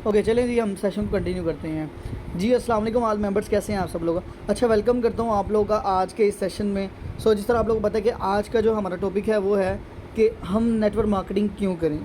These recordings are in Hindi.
ओके, चलें जी, हम सेशन को कंटिन्यू करते हैं जी। अस्सलाम वालेकुम ऑल मेंबर्स, कैसे हैं आप सब लोग। अच्छा, वेलकम करता हूँ आप लोगों का आज के इस सेशन में। जिस तरह आप लोगों को पता है कि आज का जो हमारा टॉपिक है वो है कि हम नेटवर्क मार्केटिंग क्यों करें।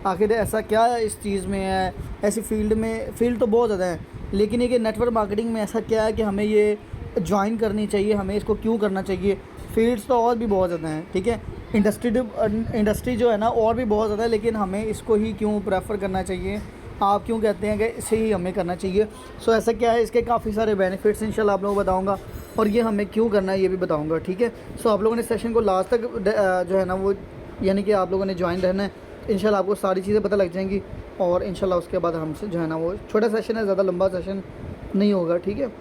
आखिर ऐसा क्या इस चीज़ में है, ऐसी फील्ड तो बहुत ज़्यादा है, लेकिन ये कि नेटवर्क मार्केटिंग में ऐसा क्या है कि हमें ये ज्वाइन करनी चाहिए, हमें इसको क्यों करना चाहिए। फील्ड्स तो और भी बहुत ज़्यादा हैं, ठीक है। इंडस्ट्री जो है ना और भी बहुत ज़्यादा है, लेकिन हमें इसको ही क्यों प्रेफर करना चाहिए, आप क्यों कहते हैं कि इसे ही हमें करना चाहिए। ऐसा क्या है, इसके काफ़ी सारे बेनिफिट्स इंशाल्लाह आप लोगों को बताऊंगा, और ये हमें क्यों करना है ये भी बताऊंगा, ठीक है। आप लोगों ने सेशन को लास्ट तक जो है ना वो यानी कि आप लोगों ने ज्वाइन रहना है। इंशाल्लाह आपको सारी चीज़ें पता लग जाएंगी, और इंशाल्लाह उसके बाद हमसे जो है ना वो छोटा सेशन है, ज़्यादा लंबा सेशन नहीं होगा, ठीक है।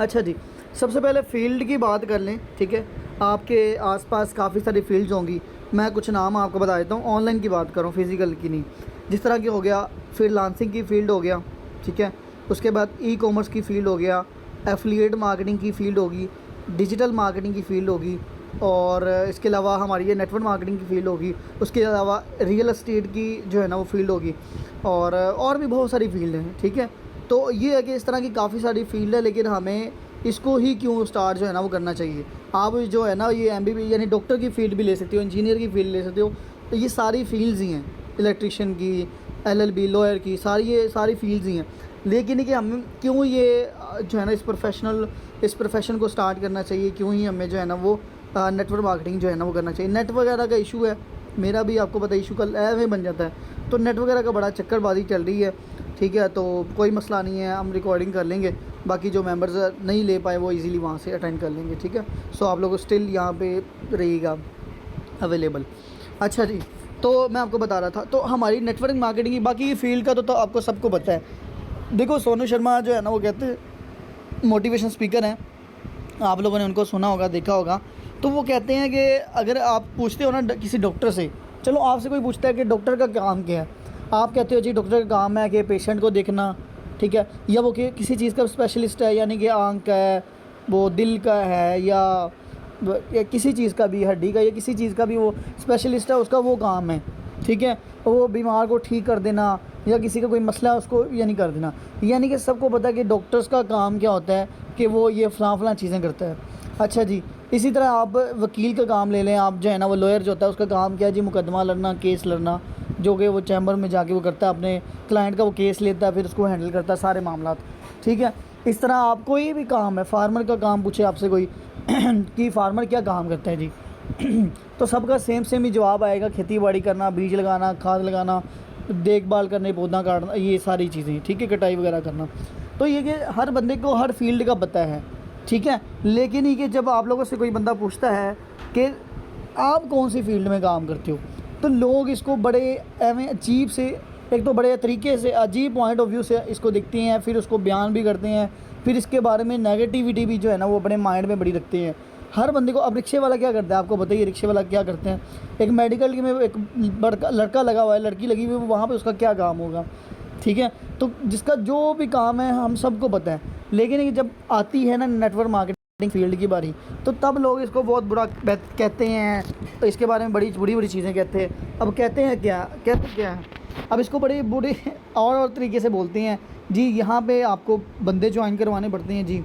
अच्छा जी, सबसे पहले फ़ील्ड की बात कर लें, ठीक है। आपके आसपास काफ़ी सारी फ़ील्ड्स होंगी, मैं कुछ नाम आपको बता देता हूँ। ऑनलाइन की बात करूँ, फ़िज़िकल की नहीं। जिस तरह की हो गया, फ्रीलांसिंग की फ़ील्ड हो गया, ठीक है। उसके बाद ई कॉमर्स की फ़ील्ड हो गया, एफिलिएट मार्केटिंग की फ़ील्ड होगी, डिजिटल मार्केटिंग की फ़ील्ड होगी, और इसके अलावा हमारी ये नेटवर्क मार्केटिंग की फ़ील्ड होगी। उसके अलावा रियल एस्टेट की जो है ना वो फ़ील्ड होगी, और भी बहुत सारी फ़ील्ड हैं, ठीक है। तो ये है कि इस तरह की काफ़ी सारी फ़ील्ड है, लेकिन हमें इसको ही क्यों स्टार्ट जो है ना वो करना चाहिए। आप जो है ना ये एमबीबी यानी डॉक्टर की फ़ील्ड भी ले सकते हो, इंजीनियर की फ़ील्ड ले सकते हो। तो ये सारी फ़ील्ड्स ही हैं, इलेक्ट्रिशियन की, एलएलबी, लॉयर की, ये सारी फ़ील्ड्स ही हैं। लेकिन कि हम क्यों ये जो है ना इस प्रोफेशन को स्टार्ट करना चाहिए, क्यों ही हमें जो है ना वो नेटवर्क मार्केटिंग जो है ना वो करना चाहिए। नेट वगैरह का इशू है, मेरा भी आपको पता है इशू कल ऐसे बन जाता है। तो नेट वगैरह का बड़ा चक्करबाजी चल रही है, ठीक है। तो कोई मसला नहीं है, हम रिकॉर्डिंग कर लेंगे, बाकी जो मेंबर्स नहीं ले पाए वो इजीली वहाँ से अटेंड कर लेंगे, ठीक है। आप लोग स्टिल यहाँ पे रहिएगा अवेलेबल। अच्छा जी, तो मैं आपको बता रहा था, तो हमारी नेटवर्क मार्केटिंग की बाकी फील्ड का तो आपको सबको पता है। देखो, सोनू शर्मा जो है ना वो कहते हैं मोटिवेशन स्पीकर हैं, आप लोगों ने उनको सुना होगा, देखा होगा। तो वो कहते हैं कि अगर आप पूछते हो ना किसी डॉक्टर से, चलो आपसे कोई पूछता है कि डॉक्टर का काम क्या है, आप कहते हो जी डॉक्टर का काम है कि पेशेंट को देखना, ठीक है, या वो कि किसी चीज़ का स्पेशलिस्ट है, यानी कि आँख का है, वो दिल का है, या किसी चीज़ का भी, हड्डी का, या किसी चीज़ का भी वो स्पेशलिस्ट है, उसका वो काम है, ठीक है। वो बीमार को ठीक कर देना, या किसी का कोई मसला है उसको यानी कर देना। यानी कि सबको पता है कि डॉक्टर्स का काम क्या होता है, कि वो ये फ़लाँ चीज़ें करता है। अच्छा जी, इसी तरह आप वकील का काम ले लें, आप जो है ना वो लॉयर जो होता है उसका काम क्या है जी, मुकदमा लड़ना, केस लड़ना, जो कि वो चैम्बर में जाके वो करता है, अपने क्लाइंट का वो केस लेता है, फिर उसको हैंडल करता है सारे मामला, ठीक है। इस तरह आप कोई भी काम है, फार्मर का काम पूछे आपसे कोई कि फार्मर क्या काम करता है जी तो सबका सेम ही जवाब आएगा, खेती बाड़ी करना, बीज लगाना, खाद लगाना, देखभाल करने, पौधा काटना, ये सारी चीज़ें, ठीक है, कटाई वगैरह करना। तो ये कि हर बंदे को हर फील्ड का पता है, ठीक है। लेकिन ये कि जब आप लोगों से कोई बंदा पूछता है कि आप कौन सी फील्ड में काम करते हो, तो लोग इसको बड़े एवं अजीब से, एक तो बड़े तरीके से, अजीब पॉइंट ऑफ व्यू से इसको देखते हैं, फिर उसको बयान भी करते हैं, फिर इसके बारे में नेगेटिविटी भी जो है ना वो अपने माइंड में बड़ी रखते हैं हर बंदे को। अब रिक्शे वाला क्या करता है, आपको बताइए रिक्शे वाला क्या करते हैं। एक मेडिकल में एक लड़का लगा हुआ है, लड़की लगी हुई है, वहाँ पे उसका क्या काम होगा, ठीक है। तो जिसका जो भी काम है हम सबको पता है, लेकिन जब आती है ना नेटवर्क मार्केटिंग फील्ड की बारी, तो तब लोग इसको बहुत बुरा कहते हैं, तो इसके बारे में बड़ी बुरी बुरी चीज़ें कहते हैं। अब कहते हैं क्या है, अब इसको बड़े बुरे और तरीके से बोलते हैं जी। यहाँ पे आपको बंदे ज्वाइन करवाने पड़ते हैं जी,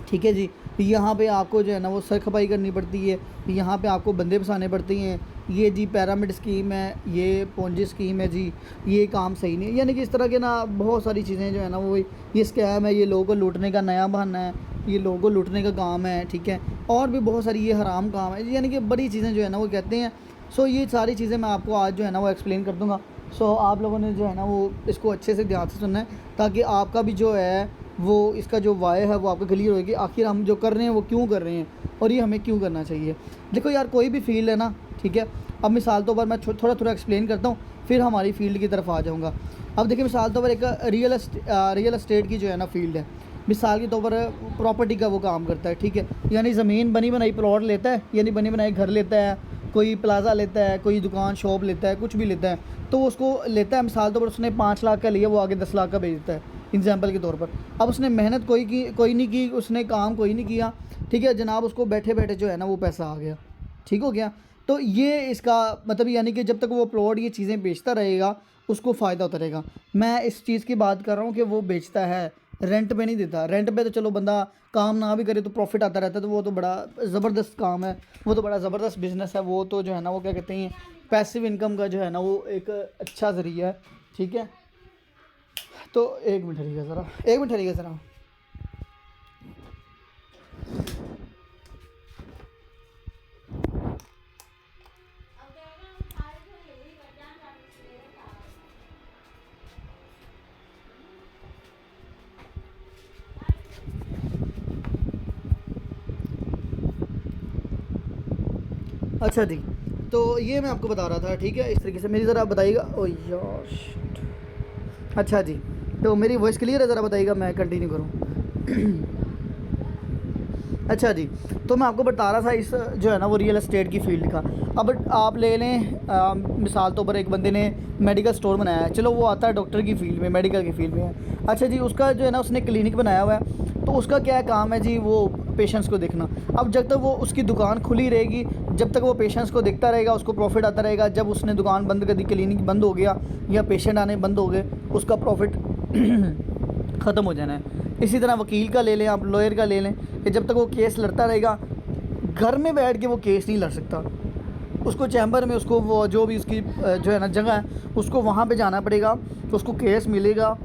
ठीक है जी। यहाँ पे आपको जो है ना वो सर खपाई करनी पड़ती है, यहाँ पे आपको बंदे फंसाने पड़ते हैं, ये जी पिरामिड स्कीम है, ये पोंजी स्कीम है जी, ये काम सही नहीं, यानी कि इस तरह के ना बहुत सारी चीज़ें जो है ना वो, ये स्कैम है, ये लोगों को लूटने का नया बहाना है, ये लोगों को लूटने का काम है, ठीक है। और भी बहुत सारी ये हराम काम है, यानी कि बड़ी चीज़ें जो है ना वो कहते हैं। ये सारी चीज़ें मैं आपको आज जो है ना वो एक्सप्लेन कर दूँगा। आप लोगों ने जो है ना वो इसको अच्छे से ध्यान से सुनना है, ताकि आपका भी जो है वो इसका जो वाय है वो आपको क्लियर होगी, आखिर हम जो कर रहे हैं वो क्यों कर रहे हैं, और ये हमें क्यों करना चाहिए। देखो यार, कोई भी फील्ड है ना, ठीक है। अब मिसाल तौर पर मैं थोड़ा एक्सप्लेन करता हूँ, फिर हमारी फील्ड की तरफ आ जाऊँगा। अब देखिए, मिसाल तौर पर एक रियल एस्टेट की जो है ना फील्ड है, मिसाल के तौर पर प्रॉपर्टी का वो काम करता है, ठीक है। यानी ज़मीन बनी बनाई प्लॉट लेता है, यानी बनी बनाई घर लेता है, कोई प्लाजा लेता है, कोई दुकान शॉप लेता है, कुछ भी लेता है, तो उसको लेता है। मिसाल तौर पर उसने 5 लाख का लिया, वो आगे 10 लाख का बेच देता है, एग्जाम्पल के तौर पर। अब उसने मेहनत कोई नहीं की, उसने काम कोई नहीं किया, ठीक है जनाब, उसको बैठे बैठे जो है ना वो पैसा आ गया, ठीक हो गया। तो ये इसका मतलब, यानी कि जब तक वो प्लॉट ये चीज़ें बेचता रहेगा, उसको फ़ायदा होता रहेगा। मैं इस चीज़ की बात कर रहा हूँ कि वो बेचता है, रेंट पे नहीं देता। रेंट पे तो चलो बंदा काम ना भी करे तो प्रॉफिट आता रहता है, तो वो तो बड़ा ज़बरदस्त काम है, वो तो बड़ा ज़बरदस्त बिज़नेस है। वो तो जो है ना वो क्या कहते हैं, पैसिव इनकम का जो है ना वो एक अच्छा ज़रिया है। ठीक है, तो एक मिनट रहिएगा ज़रा, एक मिनट रहिएगा ज़रा। अच्छा जी, तो ये मैं आपको बता रहा था। ठीक है, इस तरीके से मेरी ज़रा बताइएगा। ओ यार शिट। अच्छा जी, तो मेरी वॉइस क्लियर है? ज़रा बताइएगा, मैं कंटिन्यू करूँ। अच्छा जी, तो मैं आपको बता रहा था इस जो है ना वो रियल एस्टेट की फ़ील्ड का। अब आप ले लें मिसाल तौर पर एक बंदे ने मेडिकल स्टोर बनाया है, चलो वो आता है डॉक्टर की फ़ील्ड में, मेडिकल की फ़ील्ड में है। अच्छा जी, उसका जो है ना उसने क्लिनिक बनाया हुआ है, तो उसका क्या काम है जी, वो पेशेंट्स को देखना। अब जब तक वो उसकी दुकान खुली रहेगी, जब तक वो पेशेंट्स को देखता रहेगा, उसको प्रॉफिट आता रहेगा। जब उसने दुकान बंद कर दी, क्लिनिक बंद हो गया या पेशेंट आने बंद हो गए, उसका प्रॉफिट ख़त्म हो जाना है। इसी तरह वकील का ले लें आप, लॉयर का ले लें, कि जब तक वो केस लड़ता रहेगा, घर में बैठ के वो केस नहीं लड़ सकता। उसको चैम्बर में, उसको वो जो भी उसकी जो है ना जगह है, उसको वहाँ पे जाना पड़ेगा, तो उसको केस मिलेगा।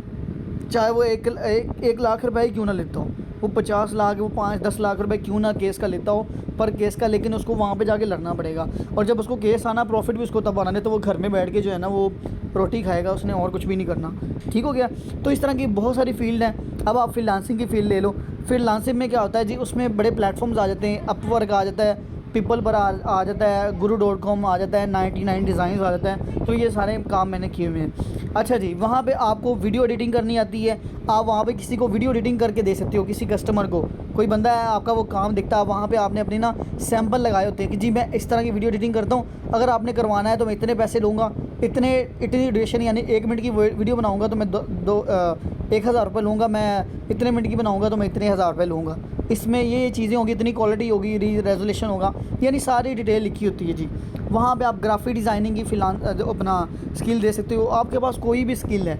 चाहे वो एक लाख रुपए ही क्यों ना लेता हो, वो 50 लाख, वो 5-10 लाख रुपए क्यों ना केस का लेता हो, पर केस का, लेकिन उसको वहाँ पे जाके लड़ना पड़ेगा। और जब उसको केस आना, प्रॉफिट भी उसको तब आना, नहीं तो वो घर में बैठ के जो है ना वो रोटी खाएगा, उसने और कुछ भी नहीं करना। ठीक हो गया। तो इस तरह की बहुत सारी फील्ड हैं। अब आप फ्रीलांसिंग की फ़ील्ड ले लो। फ्रीलांसिंग में क्या होता है जी, उसमें बड़े प्लेटफॉर्म्स आ जाते हैं, अपवर्क आ जाता है, पीपल पर आ जाता है, guru.com आ जाता है, 99 डिज़ाइन आ जाता है। तो ये सारे काम मैंने किए हुए हैं। अच्छा जी, वहाँ पे आपको वीडियो एडिटिंग करनी आती है, आप वहाँ पे किसी को वीडियो एडिटिंग करके दे सकते हो। किसी कस्टमर को, कोई बंदा है आपका, वो काम दिखता है, वहाँ पे आपने अपनी ना सैंपल लगाए होते हैं कि जी मैं इस तरह की वीडियो एडिटिंग करता हूँ, अगर आपने करवाना है तो मैं इतने पैसे लूँगा, इतनी ड्यूरेशन, यानी 1 मिनट की वीडियो बनाऊँगा तो मैं 1000 रुपये लूँगा, मैं इतने मिनट की बनाऊँगा तो मैं इतने 1000 रुपये लूँगा। इसमें ये चीज़ें होंगी, इतनी क्वालिटी होगी, रेजोल्यूशन होगा, यानी सारी डिटेल लिखी होती है जी। वहाँ पे आप ग्राफिक डिज़ाइनिंग की अपना स्किल दे सकते हो। आपके पास कोई भी स्किल है,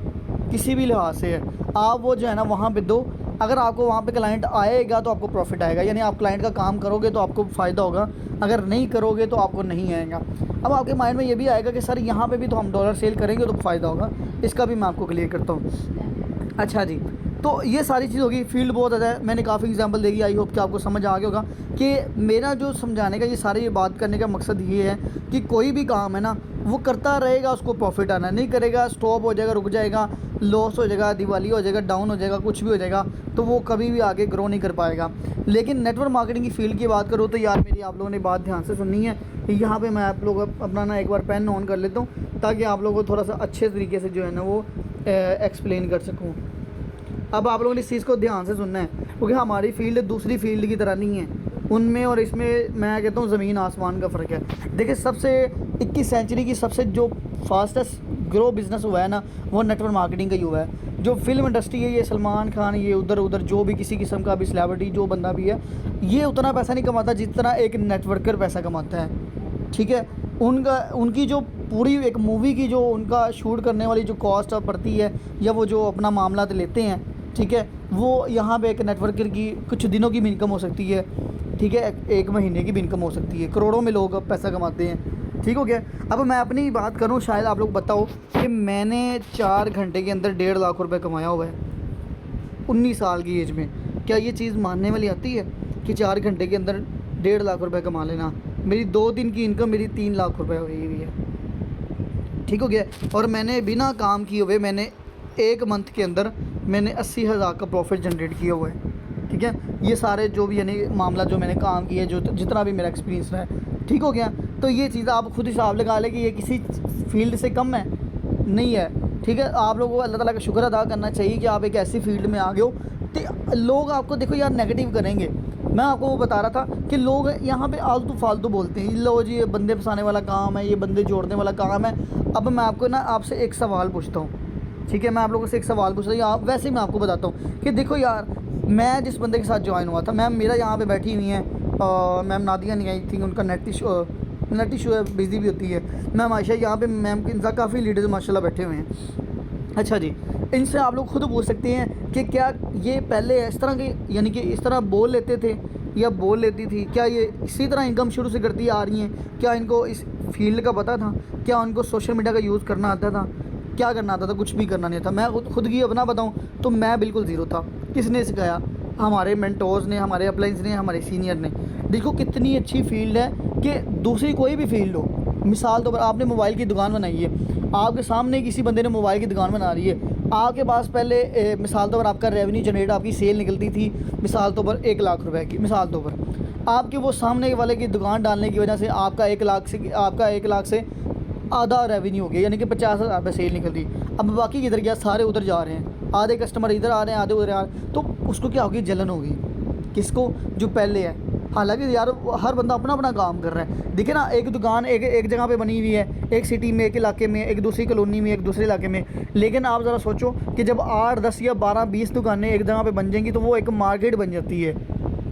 किसी भी लिहाज से है, आप वो जो है ना वहाँ पे दो। अगर आपको वहाँ पे क्लाइंट आएगा तो आपको प्रॉफिट आएगा, यानी आप क्लाइंट का काम करोगे तो आपको फ़ायदा होगा, अगर नहीं करोगे तो आपको नहीं आएगा। अब आपके माइंड में ये भी आएगा कि सर यहाँ पे भी तो हम डॉलर सेल करेंगे तो फ़ायदा होगा, इसका भी मैं आपको क्लियर करता हूँ। अच्छा जी, तो ये सारी चीज़ होगी। फील्ड बहुत ज़्यादा है, मैंने काफ़ी एग्जांपल देखी, आई होप कि आपको समझ आ गया होगा कि मेरा जो समझाने का, ये सारी ये बात करने का मकसद ये है कि कोई भी काम है ना वो करता रहेगा, उसको प्रॉफिट आना, नहीं करेगा स्टॉप हो जाएगा, रुक जाएगा, लॉस हो जाएगा, दिवाली हो जाएगा, डाउन हो जाएगा, कुछ भी हो जाएगा, तो वो कभी भी आगे ग्रो नहीं कर पाएगा। लेकिन नेटवर्क मार्केटिंग की फील्ड की बात करूँ तो यार मेरी आप लोगों ने बात ध्यान से सुननी है। यहाँ पर मैं आप लोग अपना ना एक बार पेन ऑन कर लेता हूँ, ताकि आप लोगों को थोड़ा सा अच्छे तरीके से जो है ना वो एक्सप्लेन कर सकूँ। अब आप लोगों ने इस चीज़ को ध्यान से सुनना है, क्योंकि हमारी फील्ड दूसरी फील्ड की तरह नहीं है। उनमें और इसमें मैं कहता हूँ ज़मीन आसमान का फ़र्क है। देखिए, सबसे 21 सेंचुरी की सबसे जो फास्टेस्ट ग्रो बिज़नेस हुआ है ना, वो नेटवर्क मार्केटिंग का ही हुआ है। जो फिल्म इंडस्ट्री है, ये सलमान खान, ये उधर उधर जो भी किसी किस्म का भी सेलिब्रिटी जो बंदा भी है, ये उतना पैसा नहीं कमाता जितना एक नेटवर्कर पैसा कमाता है। ठीक है, उनकी जो पूरी एक मूवी की जो उनका शूट करने वाली जो कॉस्ट पड़ती है, या वो जो अपना मामला लेते हैं, ठीक है, वो यहाँ पे एक नेटवर्कर की कुछ दिनों की भी इनकम हो सकती है। ठीक है, एक महीने की भी इनकम हो सकती है, करोड़ों में लोग पैसा कमाते हैं। ठीक हो गया। अब मैं अपनी बात करूँ, शायद आप लोग बताओ कि मैंने 4 घंटे के अंदर 1.5 लाख रुपए कमाया हुआ है 19 साल की एज में। क्या ये चीज़ मानने वाली आती है कि 4 घंटे के अंदर 1.5 लाख रुपए कमा लेना? मेरी 2 दिन की इनकम मेरी 3 लाख रुपए हुई हुई है। ठीक हो गया। और मैंने बिना काम किए हुए, मैंने 1 मंथ के अंदर मैंने 80,000 का प्रॉफिट जनरेट किया हुआ है। ठीक है, ये सारे जो भी यानी मामला जो मैंने काम किया, जो जितना भी मेरा एक्सपीरियंस रहा है। ठीक हो गया। तो ये चीज़ आप खुद हिसाब लगा लें कि ये किसी फील्ड से कम है, नहीं है। ठीक है, आप लोगों को अल्लाह ताला का शुक्र अदा करना चाहिए कि आप एक ऐसी फील्ड में आ गए हो। तो लोग आपको देखो यार नेगेटिव करेंगे। मैं आपको वो बता रहा था कि लोग यहाँ पे आलतू फालतू बोलते हैं, लो जी ये बंदे फंसाने वाला काम है, ये बंदे जोड़ने वाला काम है। अब मैं आपको ना आपसे एक सवाल पूछता हूँ। ठीक है, मैं आप लोगों से एक सवाल पूछ रहा हूँ, आप वैसे ही मैं आपको बताता हूँ कि देखो यार, मैं जिस बंदे के साथ ज्वाइन हुआ था, मैम मेरा यहाँ पे बैठी हुई हैं, मैम नादिया नहीं आई थी, उनका नेट पर्सनैलिटी शो है, बिजी भी होती है। मैम आयशा यहाँ पे मैम के साथ काफ़ी लीडर्स माशाल्लाह बैठे हुए हैं। अच्छा जी, इनसे आप लोग खुद पूछ सकते हैं कि क्या ये पहले इस तरह के यानी कि इस तरह बोल लेते थे या बोल लेती थी, क्या ये इसी तरह इनकम शुरू से करती आ रही हैं, क्या इनको इस फील्ड का पता था, क्या उनको सोशल मीडिया का यूज़ करना आता था, क्या करना आता था? कुछ भी करना नहीं था। मैं खुद की अपना बताऊं तो मैं बिल्कुल ज़ीरो था। किसने सिखाया? हमारे मेंटोर्स ने, हमारे अपलाइंस ने, हमारे सीनियर ने। देखो कितनी अच्छी फील्ड है कि दूसरी कोई भी फील्ड हो, मिसाल तौर पर आपने मोबाइल की दुकान बनाई है, आपके सामने किसी बंदे ने मोबाइल की दुकान बना रही है, आपके पास पहले मिसाल तौर पर आपका रेवेन्यू जनरेट, आपकी सेल निकलती थी मिसाल तौर पर 1 लाख रुपए की, मिसाल तौर पर आपके वो सामने वाले की दुकान डालने की वजह से आपका 1 लाख से आधा रेवेन्यू हो गया, यानी कि 50,000 रुपये सेल निकल रही। अब बाकी किधर गया? सारे उधर जा रहे हैं, आधे कस्टमर इधर आ रहे हैं, आधे उधर आ रहे हैं। तो उसको क्या होगी? जलन होगी। किसको? जो पहले है। हालांकि यार हर बंदा अपना अपना काम कर रहा है। देखिए ना, एक दुकान एक जगह पे बनी हुई है, एक सिटी में, एक इलाके में, एक दूसरी कॉलोनी में, एक दूसरे इलाके में। लेकिन आप ज़रा सोचो कि जब 8, 10 या 12, 20 दुकानें एक जगह पे बन जाएंगी तो वो एक मार्केट बन जाती है।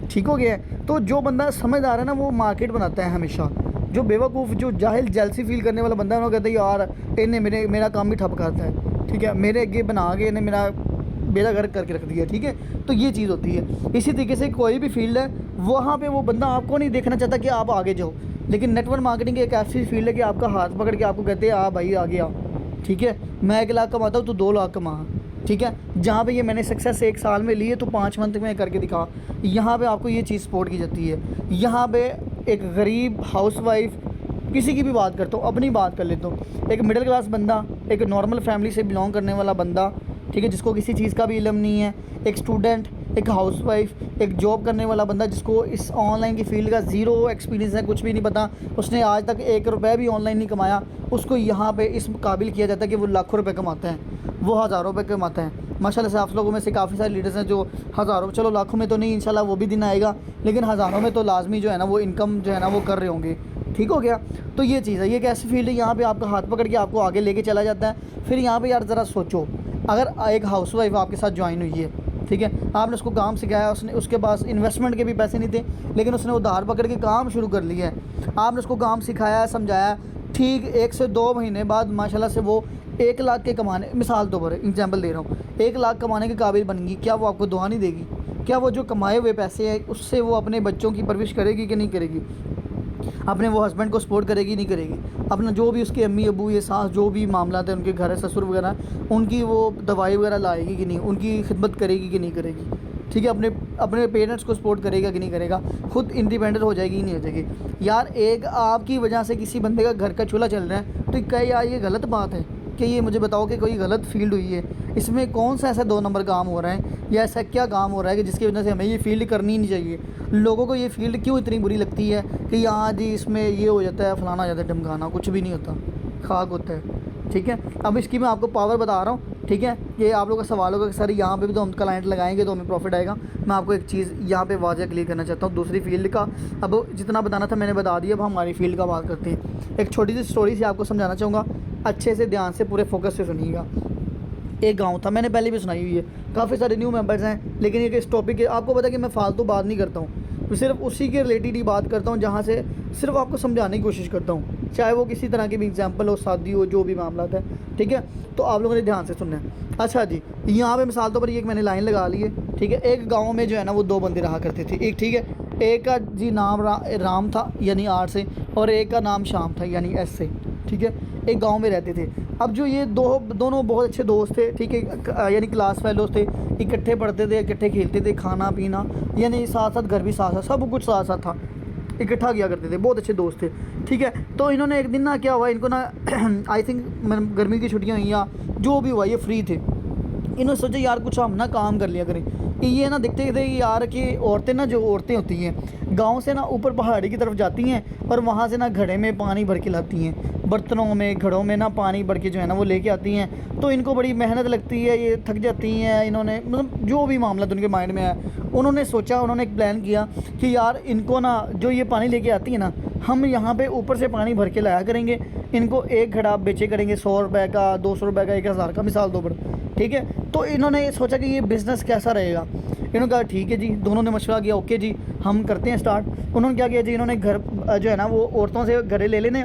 ठीक हो गया है? तो जो बंदा समझदार है ना, वो मार्केट बनाता है हमेशा। जो बेवकूफ़, जो जाहिल, जेलसी फील करने वाला बंदा है, वो कहता है यार इन्हें मेरा काम भी ठप करता है, ठीक है, मेरे आगे बना के इन्हें मेरा घर करके रख दिया। ठीक है, तो ये चीज़ होती है। इसी तरीके से कोई भी फील्ड है, वहाँ पे वो बंदा आपको नहीं देखना चाहता कि आप आगे जाओ। लेकिन नेटवर्क मार्केटिंग एक ऐसी फील्ड है कि आपका हाथ पकड़ के आपको कहते हैं आ भाई आगे आ। ठीक है, मैं 1 लाख कमाता हूँ तो 2 लाख कमा। ठीक है, जहाँ पे ये मैंने सक्सेस 1 साल में ली है तो 5 मंथ में करके दिखा। यहाँ पे आपको ये चीज़ सपोर्ट की जाती है। यहाँ पे एक गरीब हाउसवाइफ, किसी की भी बात करता हूँ, अपनी बात कर लेता हूँ, एक मिडिल क्लास बंदा, एक नॉर्मल फैमिली से बिलोंग करने वाला बंदा, ठीक है, जिसको किसी चीज़ का भी इल्म नहीं है, एक स्टूडेंट, एक हाउसवाइफ, एक जॉब करने वाला बंदा जिसको इस ऑनलाइन की फील्ड का ज़ीरो एक्सपीरियंस है, कुछ भी नहीं पता, उसने आज तक 1 रुपये भी ऑनलाइन नहीं कमाया, उसको यहाँ पे इस काबिल किया जाता है कि वो लाखों रुपए कमाते हैं, वो हज़ारों रुपये कमाते हैं। माशाल्लाह से आप लोगों में से काफ़ी सारे लीडर्स हैं जो हज़ारों, चलो लाखों में तो नहीं, इंशाल्लाह वो भी दिन आएगा, लेकिन हज़ारों में तो लाजमी जो है ना वो इनकम जो है ना वो कर रहे होंगे। ठीक हो गया? तो ये चीज़ है, ये एक ऐसी फील्ड है यहाँ पे आपका हाथ पकड़ के आपको आगे लेके चला जाता है। फिर यहाँ पे यार ज़रा सोचो, अगर एक हाउसवाइफ आपके साथ ज्वाइन हुई है, ठीक है, आपने उसको काम सिखाया, उसने, उसके पास इन्वेस्टमेंट के भी पैसे नहीं थे, लेकिन उसने उधार पकड़ के काम शुरू कर लिया है, आपने उसको काम सिखाया, समझाया, ठीक 1 से 2 महीने बाद माशाल्लाह से वो 1 लाख के कमाने, मिसाल तौर पर एग्जाम्पल दे रहा हूँ, 1 लाख कमाने के काबिल बनेगी, क्या वो आपको दुआ नहीं देगी? क्या वो जो कमाए हुए पैसे हैं उससे वो अपने बच्चों की परवरिश करेगी कि नहीं करेगी? अपने वो हस्बैंड को सपोर्ट करेगी नहीं करेगी? अपना जो भी उसके अम्मी अबू या सास जो भी मामला थे उनके घर है, ससुर वगैरह, उनकी वो दवाई वगैरह लाएगी कि नहीं, उनकी खिदमत करेगी कि नहीं करेगी? ठीक है, अपने पेरेंट्स को सपोर्ट करेगा कि नहीं करेगा? खुद इंडिपेंडेंट हो जाएगी कि नहीं हो जाएगी? यार एक आपकी वजह से किसी बंदे का घर का चूल्हा चल रहा है तो क्या यार ये गलत बात है? कि ये मुझे बताओ कि कोई गलत फील्ड हुई है, इसमें कौन सा ऐसा 2 नंबर काम हो रहा है या ऐसा क्या काम हो रहा है कि जिसकी वजह से हमें ये फील्ड करनी ही नहीं चाहिए? लोगों को ये फील्ड क्यों इतनी बुरी लगती है कि यहाँ जी इसमें ये हो जाता है, फलाना हो जाता है, ढमकाना, कुछ भी नहीं होता, खाक होता है। ठीक है, अब इसकी मैं आपको पावर बता रहा हूँ। ठीक है, ये आप लोगों का सवाल होगा कि सर यहाँ पे भी तो हम क्लाइंट लगाएंगे तो हमें प्रॉफिट आएगा। मैं आपको एक चीज़ यहाँ पे वाज़ह क्लियर करना चाहता हूँ, दूसरी फील्ड का अब जितना बताना था मैंने बता दिया, अब हमारी फील्ड का बात करते हैं। एक छोटी सी स्टोरी से आपको समझाना चाहूँगा, अच्छे से ध्यान से पूरे फोकस से सुनिएगा। एक गांव था, मैंने पहले भी सुनाई हुई है, काफ़ी सारे न्यू मेंबर्स हैं, लेकिन ये इस टॉपिक के आपको पता है कि मैं फालतू बात नहीं करता हूँ, मैं सिर्फ उसी के रिलेटेड ही बात करता हूँ जहाँ से सिर्फ आपको समझाने की कोशिश करता हूँ, चाहे वो किसी तरह की भी एग्जांपल हो, शादी हो, जो भी मामला है। ठीक है, तो आप लोगों ने ध्यान से सुनना है। अच्छा जी, यहाँ पे मिसाल तौर पर एक मैंने लाइन लगा ली है। ठीक है, एक गाँव में जो है ना वो 2 बंदे रहा करते थे। एक, ठीक है, एक का जी नाम राम था यानी R से, और एक का नाम श्याम था यानी S से। ठीक है, एक गांव में रहते थे। अब जो ये दोनों बहुत अच्छे दोस्त थे, ठीक है, यानी क्लास फेलोज थे, इकट्ठे पढ़ते थे, इकट्ठे खेलते थे, खाना पीना यानी साथ साथ, घर भी साथ साथ, सब कुछ साथ साथ था, इकट्ठा किया करते थे, बहुत अच्छे दोस्त थे। ठीक है, तो इन्होंने एक दिन ना क्या हुआ, इनको ना आई थिंक गर्मी की छुट्टियाँ हुई या जो भी हुआ, ये फ्री थे, इन्होंने सोचा यार कुछ हम ना काम कर लिया करें। कि ये ना देखते थे यार कि औरतें ना, जो औरतें होती हैं गांव से ना ऊपर पहाड़ी की तरफ जाती हैं और वहाँ से ना घड़े में पानी भर के लाती हैं, बर्तनों में, घड़ों में ना पानी भर के जो है ना वो लेके आती हैं। तो इनको बड़ी मेहनत लगती है, ये थक जाती हैं, इन्होंने मतलब जो भी मामला तो उनके माइंड में है, उन्होंने सोचा, उन्होंने एक प्लान किया कि यार इनको ना जो ये पानी लेके आती है ना, हम यहाँ पे ऊपर से पानी भर के लाया करेंगे, इनको एक घड़ा बेचे करेंगे 100 रुपये का, 200 रुपये का, 1000 का, मिसाल दो पर। ठीक है, तो इन्होंने सोचा कि ये बिज़नेस कैसा रहेगा। इन्होंने कहा ठीक है जी, दोनों ने मशवरा किया ओके जी हम करते हैं स्टार्ट। उन्होंने क्या किया जी, इन्होंने घर जो है ना वो औरतों से घड़े ले लेने,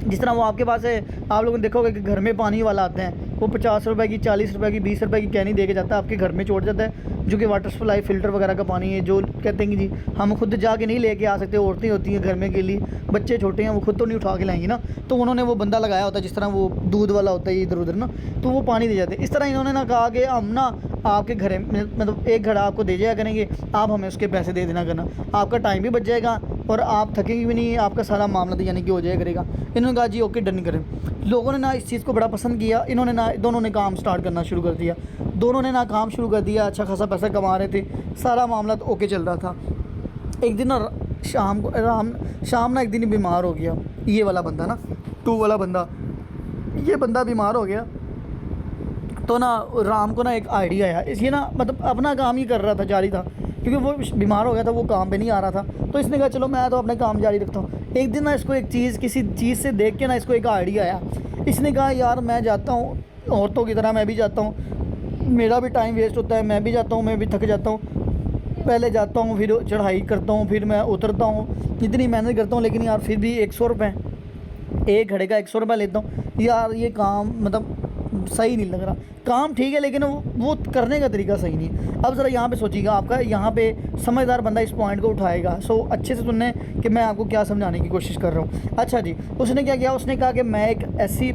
जिस तरह वो आपके पास है, आप लोगों ने देखोगे कि घर में पानी वाला आते हैं, वो 50 रुपए की, 40 रुपए की, 20 रुपए की कैनी दे के जाता है, आपके घर में छोड़ जाता है, जो कि वाटर सप्लाई फ़िल्टर वगैरह का पानी है, जो कहते हैं कि जी हम खुद जाके नहीं लेके आ सकते, औरतें होती हैं घर में के लिए, बच्चे छोटे हैं वो खुद तो नहीं उठा के लाएंगी ना, तो उन्होंने वो बंदा लगाया होता है जिस तरह वो दूध वाला होता है इधर उधर ना, तो वो पानी दे जाते हैं। इस तरह इन्होंने ना कहा कि हम ना आपके घर में मतलब एक घड़ा आपको दे जाया करेंगे, आप हमें उसके पैसे दे देना करना, आपका टाइम भी बच जाएगा और आप थकेंगे भी नहीं, आपका सारा मामला तो यानी कि हो जाया करेगा। इन्होंने कहा जी ओके डन करें। लोगों ने ना इस चीज़ को बड़ा पसंद किया, इन्होंने ना दोनों ने काम स्टार्ट करना शुरू कर दिया, दोनों ने ना काम शुरू कर दिया, अच्छा खासा पैसा कमा रहे थे, सारा मामला तो ओके चल रहा था। एक दिन ना शाम ना एक दिन बीमार हो गया, ये वाला बंदा ना 2 वाला बंदा, ये बंदा बीमार हो गया। तो ना राम को ना एक आइडिया आया, इसलिए ना मतलब अपना काम ही कर रहा था, जारी था, क्योंकि वो बीमार हो गया था, वो काम पे नहीं आ रहा था, तो इसने कहा चलो मैं तो अपने काम जारी रखता हूँ। एक दिन ना इसको एक चीज़ किसी चीज़ से देख के ना इसको एक आइडिया आया, इसने कहा यार मैं जाता हूँ औरतों की तरह मैं भी जाता हूँ, मेरा भी टाइम वेस्ट होता है, मैं भी जाता हूँ, मैं भी थक जाता हूँ, पहले जाता हूँ फिर चढ़ाई करता हूँ, फिर मैं उतरता हूँ, इतनी मेहनत करता हूँ, लेकिन यार फिर भी 100 रुपये, एक घड़े का 100 रुपये लेता हूँ, यार ये काम मतलब सही नहीं लग रहा। काम ठीक है लेकिन वो करने का तरीका सही नहीं है। अब ज़रा यहाँ पे सोचिएगा, आपका यहाँ पे समझदार बंदा इस पॉइंट को उठाएगा। सो अच्छे से सुनने कि मैं आपको क्या समझाने की कोशिश कर रहा हूँ। अच्छा जी, उसने क्या किया, उसने कहा कि मैं एक ऐसी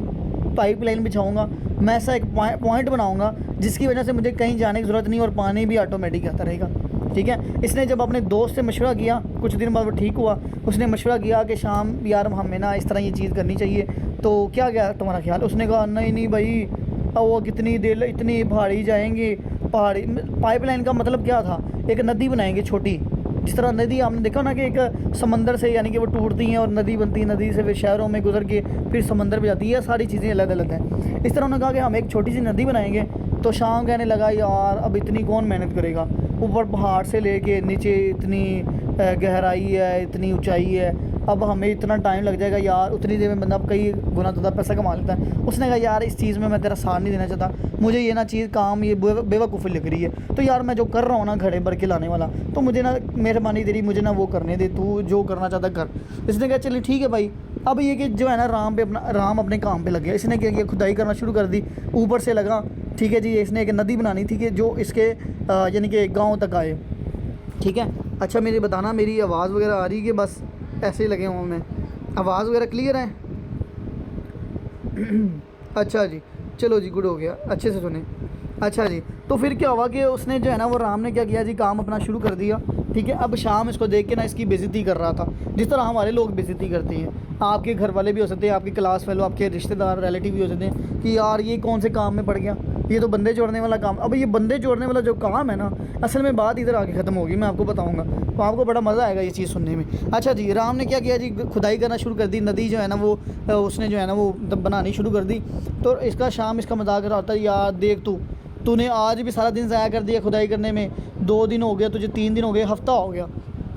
पाइपलाइन बिछाऊँगा, मैं ऐसा एक पॉइंट बनाऊँगा जिसकी वजह से मुझे कहीं जाने की ज़रूरत नहीं और पानी भी ऑटोमेटिक आता रहेगा। ठीक है, इसने जब अपने दोस्त से मशवरा किया, कुछ दिन बाद वो ठीक हुआ, उसने मशवरा किया कि शाम यार हमें ना इस तरह ये चीज़ करनी चाहिए, तो क्या क्या तुम्हारा ख्याल। उसने कहा नहीं भाई, अब वो कितनी देर इतनी पहाड़ी जाएंगे, पहाड़ी पाइपलाइन का मतलब क्या था, एक नदी बनाएंगे छोटी, जिस तरह नदी आपने देखा ना कि एक समंदर से यानी कि वो टूटती हैं और नदी बनती है, नदी से फिर शहरों में गुजर के फिर समंदर पे जाती है, सारी चीज़ें अलग अलग हैं। इस तरह उन्होंने कहा कि हम एक छोटी सी नदी बनाएंगे। तो शाम कहने लगा यार अब इतनी कौन मेहनत करेगा, ऊपर पहाड़ से लेके नीचे इतनी गहराई है, इतनी ऊंचाई है, अब हमें इतना टाइम लग जाएगा यार, उतनी देर में बंदा कई गुना ज़्यादा पैसा कमा लेता है। उसने कहा यार इस चीज़ में मैं तेरा साथ नहीं देना चाहता, मुझे ये ना चीज़ काम ये बेवकूफ़ी लग रही है, तो यार मैं जो कर रहा हूँ ना घड़े भर के लाने वाला, तो मुझे ना मेहरबानी तेरी, मुझे ना वो करने दे, तू जो करना चाहता कर। इसने कहा चलिए ठीक है भाई। अब ये कि जो है ना राम अपने काम पे लग गया। इसने क्या किया, खुदाई करना शुरू कर दी, ऊपर से लगा। ठीक है जी, इसने एक नदी बनानी थी कि जो इसके यानी कि गाँव तक आए। ठीक है, अच्छा मेरे बताना मेरी आवाज़ वगैरह आ रही है कि बस ऐसे ही लगे हुए मैं, आवाज़ वगैरह क्लियर है? अच्छा जी, चलो जी गुड हो गया, अच्छे से सुने। अच्छा जी, तो फिर क्या हुआ कि उसने जो है ना वो राम ने क्या किया जी, काम अपना शुरू कर दिया। ठीक है, अब शाम इसको देख के ना इसकी बेइज्जती कर रहा था, जिस तरह हमारे लोग बेइज्जती करते हैं। आपके घर वाले भी हो सकते हैं, आपकी क्लास फेलो, आपके रिश्तेदार रिलेटिव भी हो सकते हैं कि यार ये कौन से काम में पड़ गया, ये तो बंदे जोड़ने वाला काम। अब ये बंदे जोड़ने वाला जो काम है ना, असल में बात इधर आके ख़त्म होगी, मैं आपको बताऊंगा, तो आपको बड़ा मज़ा आएगा ये चीज़ सुनने में। अच्छा जी, राम ने क्या किया जी, खुदाई करना शुरू कर दी, नदी जो है ना वो उसने जो है ना वो बनानी शुरू कर दी। तो इसका शाम इसका मजाक कर रहा होता है, यार देख तूने आज भी सारा दिन ज़ाया कर दिया खुदाई करने में, 2 दिन हो गया तुझे, 3 दिन हो गए, हफ्ता हो गया।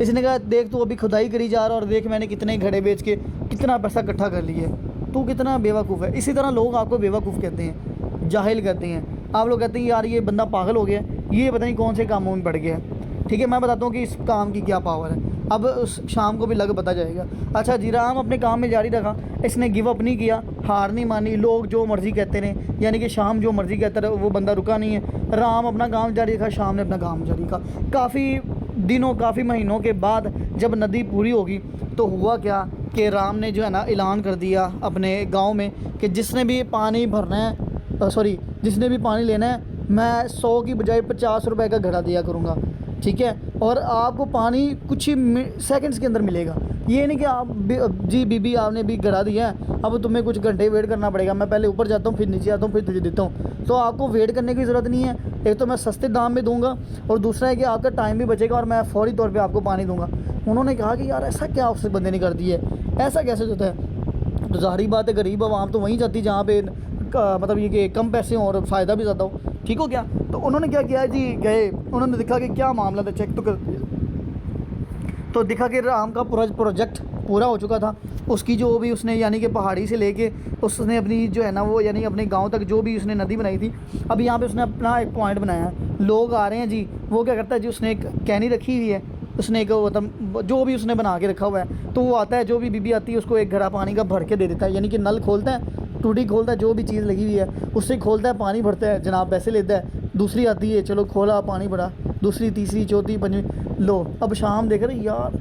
इसने कहा देख तू अभी खुदाई करी जा रहा और देख मैंने कितने घड़े बेच के कितना पैसा इकट्ठा कर लिया है, तू कितना बेवकूफ़ है। इसी तरह लोग आपको बेवकूफ़ कहते हैं, जाहिल कहते हैं, आप लोग कहते हैं यार ये बंदा पागल हो गया, ये पता नहीं कौन से कामों में पड़ गया है। ठीक है, मैं बताता हूँ कि इस काम की क्या पावर है, अब उस शाम को भी लग पता जाएगा। अच्छा जी, राम अपने काम में जारी रखा, इसने गिव अप नहीं किया, हार नहीं मानी, लोग जो मर्ज़ी कहते रहे, यानी कि शाम जो मर्ज़ी कहता रहे, वो बंदा रुका नहीं है। राम अपना काम जारी रखा, शाम ने अपना काम जारी रखा। काफ़ी दिनों काफ़ी महीनों के बाद जब नदी पूरी होगी तो हुआ क्या कि राम ने जो है ना ऐलान कर दिया अपने गाँव में कि जिसने भी पानी भरना है, जिसने भी पानी लेना है, मैं 100 की बजाय 50 रुपये का घड़ा दिया करूँगा। ठीक है, और आपको पानी कुछ ही सेकंड्स के अंदर मिलेगा। ये नहीं कि आप जी बीबी आपने भी घड़ा दिया है, अब तुम्हें कुछ घंटे वेट करना पड़ेगा, मैं पहले ऊपर जाता हूँ फिर नीचे आता हूँ फिर तुझे देता हूँ। तो आपको वेट करने की ज़रूरत नहीं है, एक तो मैं सस्ते दाम में दूंगा और दूसरा है कि आपका टाइम भी बचेगा और मैं फौरी तौर पर आपको पानी दूँगा। उन्होंने कहा कि यार ऐसा क्या उससे बंदे ने कर दिया है, ऐसा कैसे होता है। तो ज़ाहिर बात है गरीब आवाम तो वहीं जाती जहाँ पे मतलब ये कि कम पैसे हों और फ़ायदा भी ज़्यादा हो। ठीक हो गया, तो उन्होंने क्या किया जी, गए, उन्होंने देखा कि क्या मामला था, चेक तो कर दिया, तो देखा कि राम का पूरा पूरा हो चुका था। उसकी जो भी उसने यानी कि पहाड़ी से लेके उसने अपनी जो है ना वो यानी अपने गांव तक जो भी उसने नदी बनाई थी, अब यहाँ पे उसने अपना एक पॉइंट बनाया है। लोग आ रहे हैं जी, वो क्या करता है जी, उसने एक कैनी रखी हुई है, उसने एक मतलब जो भी उसने बना के रखा हुआ है, तो वो आता है, जो भी बीबी आती है उसको एक घड़ा पानी का भर के दे देता है, यानी कि नल खोलता है, टूटी खोलता है, जो भी चीज़ लगी हुई है उससे खोलता है, पानी भरता है, जनाब पैसे लेता है। दूसरी आती है, चलो खोला पानी भरा, दूसरी तीसरी चौथी पंचवीं, लो अब शाम देख रहे यार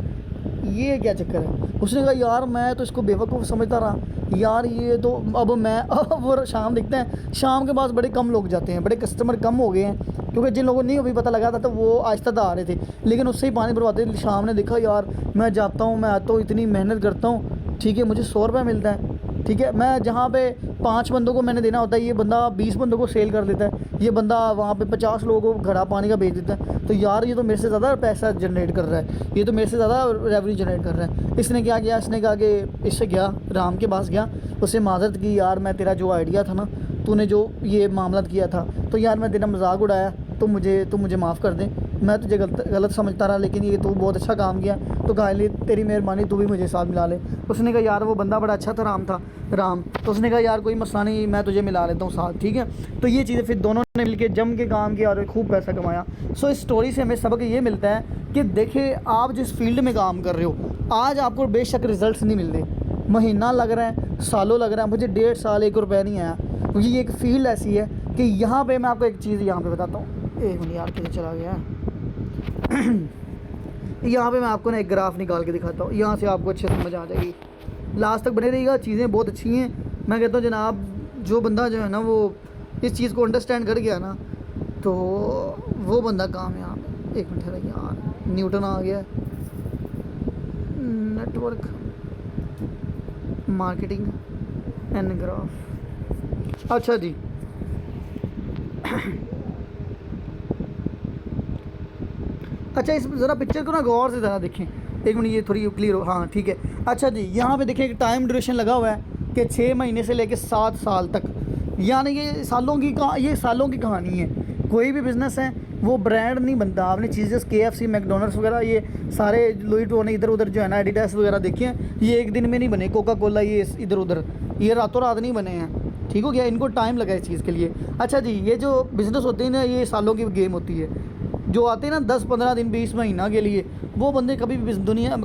ये क्या चक्कर है। उसने कहा यार मैं तो इसको बेवकूफ़ समझता रहा यार, ये तो अब मैं अब वो शाम देखते हैं, शाम के बाद बड़े कम लोग जाते हैं, बड़े कस्टमर कम हो गए हैं, क्योंकि जिन लोगों ने अभी पता लगा था तो वो आहिस्ता आ रहे थे, लेकिन उससे ही पानी भरवाते। शाम ने देखा यार मैं जाता हूँ, मैं आता हूँ, इतनी मेहनत करता हूँ, ठीक है, मुझे 100 रुपये मिलता है, ठीक है, मैं जहाँ पे 5 बंदों को मैंने देना होता है, ये बंदा 20 बंदों को सेल कर देता है, ये बंदा वहाँ पे 50 लोगों को घड़ा पानी का बेच देता है, तो यार ये तो मेरे से ज़्यादा पैसा जनरेट कर रहा है, ये तो मेरे से ज़्यादा रेवेन्यू जनरेट कर रहा है। इसने क्या किया, इसने कहा कि इससे गया राम के पास गया, उससे माजरत की, यार मैं तेरा जो आइडिया था ना, तूने जो ये मामला किया था, तो यार मैं तेरा मजाक उड़ाया, तो मुझे माफ़ कर दे, मैं तुझे गलत समझता रहा, लेकिन ये तू बहुत अच्छा काम किया, तो गायली तेरी मेहरबानी, तू भी मुझे साथ मिला ले। उसने कहा यार वो बंदा बड़ा अच्छा था, राम, तो उसने कहा यार कोई मसला नहीं, मैं तुझे मिला लेता हूँ साथ, ठीक है। तो ये चीज़ें फिर दोनों ने मिलकर जम के काम किया और खूब पैसा कमाया। सो इस स्टोरी से हमें सबक ये मिलता है कि देखिए आप जिस फील्ड में काम कर रहे हो, आज आपको बेशक रिजल्ट्स नहीं मिल रहे, महीना लग रहा है, सालों लग रहा है, मुझे 1.5 साल 1 रुपया नहीं आया, क्योंकि ये एक फील्ड ऐसी है कि यहाँ पे मैं आपको एक चीज़ यहाँ पे बताता हूँ। एक मिनट यार कैसे चला गया यहाँ पे मैं आपको ना एक ग्राफ निकाल के दिखाता हूँ, यहाँ से आपको अच्छे समझ आ जाएगी, लास्ट तक बने रहिएगा, चीज़ें बहुत अच्छी हैं। मैं कहता हूँ जनाब जो बंदा जो है ना वो इस चीज़ को अंडरस्टैंड कर गया ना, तो वो बंदा कामयाब। एक मिनट है यार, न्यूटन आ गया, नेटवर्क मार्केटिंग एंड ग्राफ, अच्छा जी अच्छा इस ज़रा पिक्चर को ना गौर से ज़रा देखें, एक मिनट ये थोड़ी क्लियर हो, हाँ ठीक है। अच्छा जी यहाँ पे देखें टाइम ड्यूरेशन लगा हुआ है कि 6 महीने से लेकर 7 साल तक, यानी ये सालों की कहानी है। कोई भी बिज़नेस है वो ब्रांड नहीं बनता। आपने चीज़ें KFC मैकडोनल्ड्स वगैरह ये सारे लुई वुइटन इधर उधर जो है ना एडिडास वगैरह देखिए, ये एक दिन में नहीं बने, कोका कोला ये इधर उधर ये रातों रात नहीं बने हैं, ठीक हो गया, इनको टाइम लगा इस चीज़ के लिए। अच्छा जी ये जो बिज़नेस होते हैं ना ये सालों की गेम होती है, जो आते हैं ना 10-15 दिन 20 महीना के लिए, वो बंदे कभी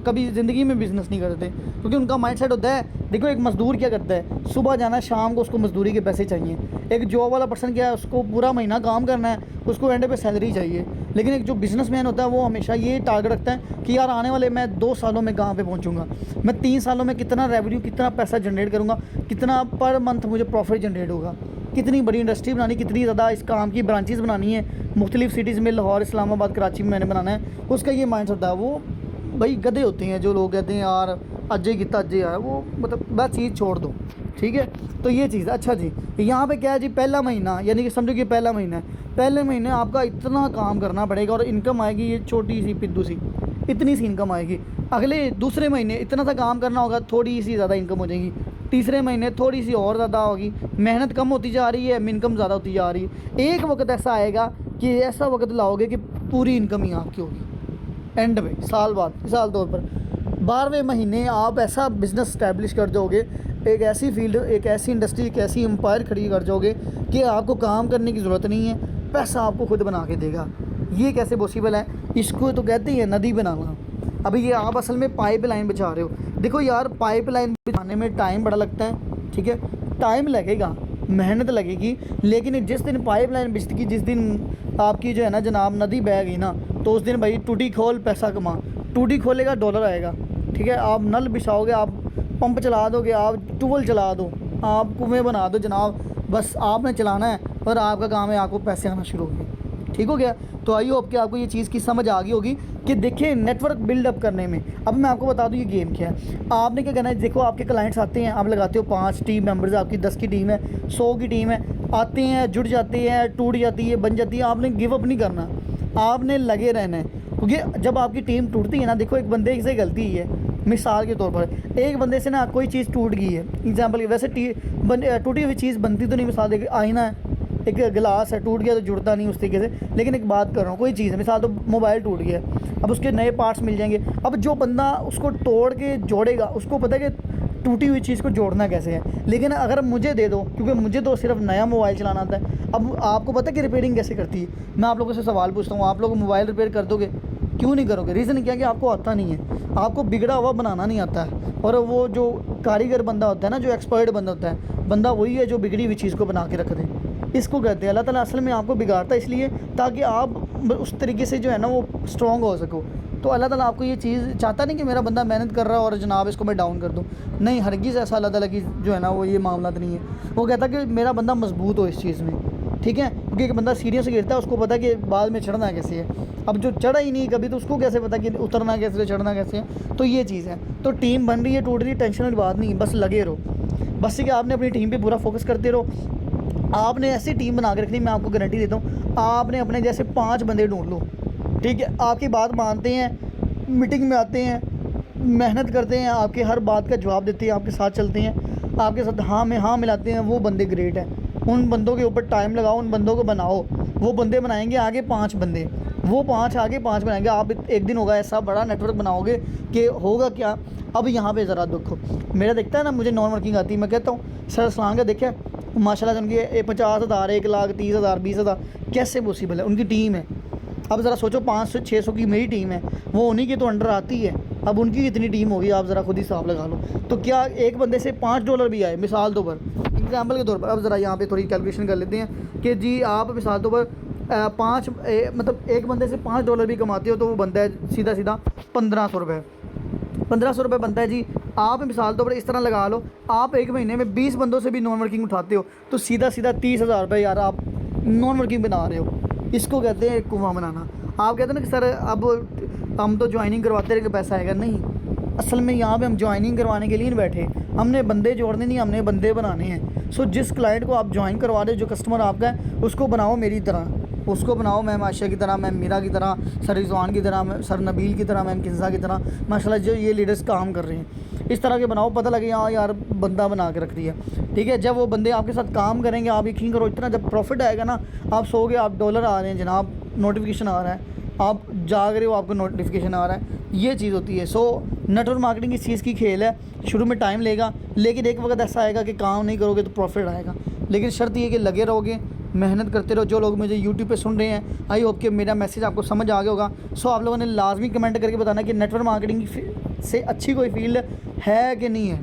कभी ज़िंदगी में बिज़नेस नहीं करते, क्योंकि उनका माइंडसेट होता है। देखो एक मज़दूर क्या करता है, सुबह जाना है, शाम को उसको मज़दूरी के पैसे चाहिए। एक जॉब वाला पर्सन क्या है, उसको पूरा महीना काम करना है, उसको एंड पे सैलरी चाहिए। लेकिन एक जो बिज़नेसमैन होता है वो हमेशा ये टारगेट रखता है कि यार आने वाले मैं 2 सालों में कहाँ पे पहुँचूँगा, मैं 3 सालों में कितना रेवेन्यू, कितना पैसा जनरेट करूँगा, कितना पर मंथ मुझे प्रॉफिट जनरेट होगा, कितनी बड़ी इंडस्ट्री बनानी, कितनी ज़्यादा इस काम की ब्रांचेस बनानी है मुख्तलिफ सिटीज़ में, लाहौर, इस्लामाबाद, कराची में मैंने बनाना है, उसका ये माइंड होता है। वो भाई गधे होते हैं जो लोग कहते हैं यार अजय कितना अजय आया, वो मतलब बस चीज़ छोड़ दो, ठीक है। तो ये चीज़ अच्छा जी यहाँ पे क्या है जी, पहला महीना यानी कि समझो कि पहला महीना है, पहले महीने आपका इतना काम करना पड़ेगा और इनकम आएगी ये छोटी सी पिद्दू सी, इतनी सी इनकम आएगी। अगले दूसरे महीने इतना सा काम करना होगा, थोड़ी सी ज़्यादा इनकम हो जाएगी। तीसरे महीने थोड़ी सी और ज़्यादा होगी, मेहनत कम होती जा रही है, इनकम ज़्यादा होती जा रही है। एक वक्त ऐसा आएगा कि ऐसा वक्त लाओगे कि पूरी इनकम ही आपकी होगी एंड में, साल बाद, मिसाल तौर पर 12वें महीने आप ऐसा बिज़नेस इस्टेब्लिश कर दोगे, एक ऐसी फील्ड, एक ऐसी इंडस्ट्री, एक ऐसी एम्पायर खड़ी कर दोगे कि आपको काम करने की ज़रूरत नहीं है, पैसा आपको खुद बना के देगा। ये कैसे पॉसिबल है, इसको तो कहते हैं नदी बनाना। अभी ये आप असल में पाइप लाइन बिछा रहे हो। देखो यार पाइप लाइन बिछाने में टाइम बड़ा लगता है, ठीक है, टाइम लगेगा, मेहनत लगेगी, लेकिन जिस दिन पाइप लाइन बिछती, जिस दिन आपकी जो है ना जनाब नदी बह गई ना, तो उस दिन भाई टूटी खोल पैसा कमा, टूटी खोलेगा डॉलर आएगा, ठीक है। आप नल बिछाओगे, आप पंप चला दोगे, आप ट्यूबवेल चला दो, आप कुएँ बना दो जनाब, बस आपने चलाना है और आपका काम है, आपको पैसे आना शुरू हो गए, ठीक हो गया। तो आई होप कि आपको ये चीज़ की समझ आ गई होगी कि देखिए नेटवर्क बिल्डअप करने में। अब मैं आपको बता दूं ये गेम क्या है। आपने क्या करना है, देखो आपके क्लाइंट्स आते हैं, आप लगाते हो 5 टीम मेंबर्स, आपकी 10 की टीम है, 100 की टीम है, आते हैं, जुड़ जाते हैं, टूट जाती है, बन जाती है। आपने गिव अप नहीं करना, आपने लगे रहना है, क्योंकि जब आपकी टीम टूटती है ना, देखो एक बंदे से गलती है, मिसाल के तौर पर एक बंदे से ना कोई चीज़ टूट गई है, एग्जाम्पल वैसे टूटी हुई चीज़ बनती तो नहीं, मिसाल देखिए आईना है, एक गिलास है टूट गया तो जुड़ता नहीं उस तरीके से। लेकिन एक बात कर रहा हूँ, कोई चीज़ है, मिसाल तो मोबाइल टूट गया, अब उसके नए पार्ट्स मिल जाएंगे। अब जो बंदा उसको तोड़ के जोड़ेगा उसको पता है कि टूटी हुई चीज़ को जोड़ना कैसे है। लेकिन अगर मुझे दे दो, क्योंकि मुझे तो सिर्फ नया मोबाइल चलाना आता है, अब आपको पता है कि रिपेयरिंग कैसे करती है। मैं आप लोगों से सवाल पूछता हूँ, आप लोग मोबाइल रिपेयर कर दोगे? क्यों नहीं करोगे? रीज़न क्या है कि आपको आता नहीं है, आपको बिगड़ा हुआ बनाना नहीं आता है। और वो जो कारीगर बंदा होता है ना, जो एक्सपर्ट बंदा होता है, बंदा वही है जो बिगड़ी हुई चीज़ को बना के रख दे। इसको कहते हैं अल्लाह ताला असल में आपको बिगाड़ता है इसलिए ताकि आप उस तरीके से जो है ना वो स्ट्रॉन्ग हो सको। तो अल्लाह ताला आपको ये चीज़ चाहता नहीं कि मेरा बंदा मेहनत कर रहा है और जनाब इसको मैं डाउन कर दूँ। नहीं, हरगिज़ ऐसा अल्लाह ताला की जो है ना वो ये मामला नहीं है। वो कहता है कि मेरा बंदा मजबूत हो इस चीज़ में, ठीक है। क्योंकि एक बंदा सीढ़ियों से गिरता है, उसको पता है कि बाद में चढ़ना कैसे है। अब जो चढ़ा ही नहीं कभी, तो उसको कैसे पता कि उतरना कैसे है, चढ़ना कैसे है। तो ये चीज़ है। तो टीम बन रही है, टूट रही है, टेंशन वाली बात नहीं है, बस लगे रहो। बस कि आपने अपनी टीम पे पूरा फोकस करते रहो। आपने ऐसी टीम बना के रखनी, मैं आपको गारंटी देता हूँ। आपने अपने जैसे 5 बंदे ढूंढ लो, ठीक है, आपकी बात मानते हैं, मीटिंग में आते हैं, मेहनत करते हैं, आपके हर बात का जवाब देते हैं, आपके साथ चलते हैं, आपके साथ हाँ में हाँ मिलाते हैं, वो बंदे ग्रेट हैं। उन बंदों के ऊपर टाइम लगाओ, उन बंदों को बनाओ। वो बंदे बनाएंगे आगे 5 बंदे, वो 5 आगे 5 बनाएंगे। आप एक दिन होगा ऐसा बड़ा नेटवर्क बनाओगे कि होगा क्या। अब यहाँ पे ज़रा देखो, मेरा देखता है ना, मुझे नॉन वर्किंग आती है, मैं कहता हूँ सर सलाम का देखा माशाल्लाह उनकी 50,000, 1,30,000, 20,000 कैसे पॉसिबल है, उनकी टीम है। अब ज़रा सोचो 500 600 की मेरी टीम है, वो उन्हीं के तो अंडर आती है। अब उनकी कितनी टीम होगी, आप ज़रा खुद ही हिसाब लगा लो। तो क्या एक बंदे से $5 भी आए मिसाल तौर पर, एग्जाम्पल के तौर पर। अब ज़रा यहाँ पे थोड़ी कैलकुलेशन कर लेते हैं कि जी आप मिसाल तौर पर मतलब एक बंदे से $5 भी कमाते हो तो वो बनता है सीधा सीधा 1500 रुपये। 1500 रुपये बनता है जी। आप मिसाल तौर पर इस तरह लगा लो, आप एक महीने में 20 बंदों से भी नॉन वर्किंग उठाते हो तो सीधा सीधा 30,000 रुपये यार आप नॉन वर्किंग बना रहे हो। इसको कहते हैं कुआं बनाना। आप कहते हैं ना कि सर अब हम तो ज्वाइनिंग करवाते रहे कि पैसा आएगा। नहीं, असल में यहाँ पे हम ज्वाइनिंग करवाने के लिए नहीं बैठे, हमने बंदे जोड़ने नहीं, हमने बंदे बनाने हैं। सो जिस क्लाइंट को आप ज्वाइन करवा रहे हो, जो कस्टमर आपका है, उसको बनाओ मेरी तरह, उसको बनाओ मैम आयशा की तरह, मैम मीरा की तरह, सर रिजवान की तरह, सर नबील की तरह, मैम किस्सा की तरह। माशाल्लाह जो ये लीडर्स काम कर रहे हैं इस तरह के बनाओ, पता लगे हाँ यार बंदा बना के रख दिया, ठीक है। जब वो बंदे आपके साथ काम करेंगे, आप यकीन करो इतना जब प्रॉफिट आएगा ना, आप सोओगे आप डॉलर आ रहे हैं जनाब, नोटिफिकेशन आ रहा है, आप जाग रहे हो आपको नोटिफिकेशन आ रहा है, ये चीज़ होती है। सो नेटवर्क मार्केटिंग इस चीज़ की खेल है। शुरू में टाइम लेगा, लेकिन एक वक्त ऐसा आएगा कि काम नहीं करोगे तो प्रॉफिट आएगा। लेकिन शर्त ये कि लगे रहोगे, मेहनत करते रहो। जो लोग मुझे यूट्यूब पे सुन रहे हैं, आई होप कि मेरा मैसेज आपको समझ आ गया होगा। सो आप लोगों ने लाजमी कमेंट करके बताना कि नेटवर्क मार्केटिंग से अच्छी कोई फील्ड है कि नहीं है,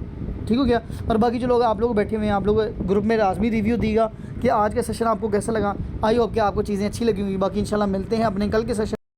ठीक हो गया। और बाकी जो लोग आप लोग बैठे हुए हैं, आप लोग ग्रुप में लाजमी रिव्यू दीगा कि आज का सेशन आपको कैसा लगा। आई होप कि आपको चीज़ें अच्छी लगी होंगी। बाकी इंशाल्लाह मिलते हैं अपने कल के सेशन।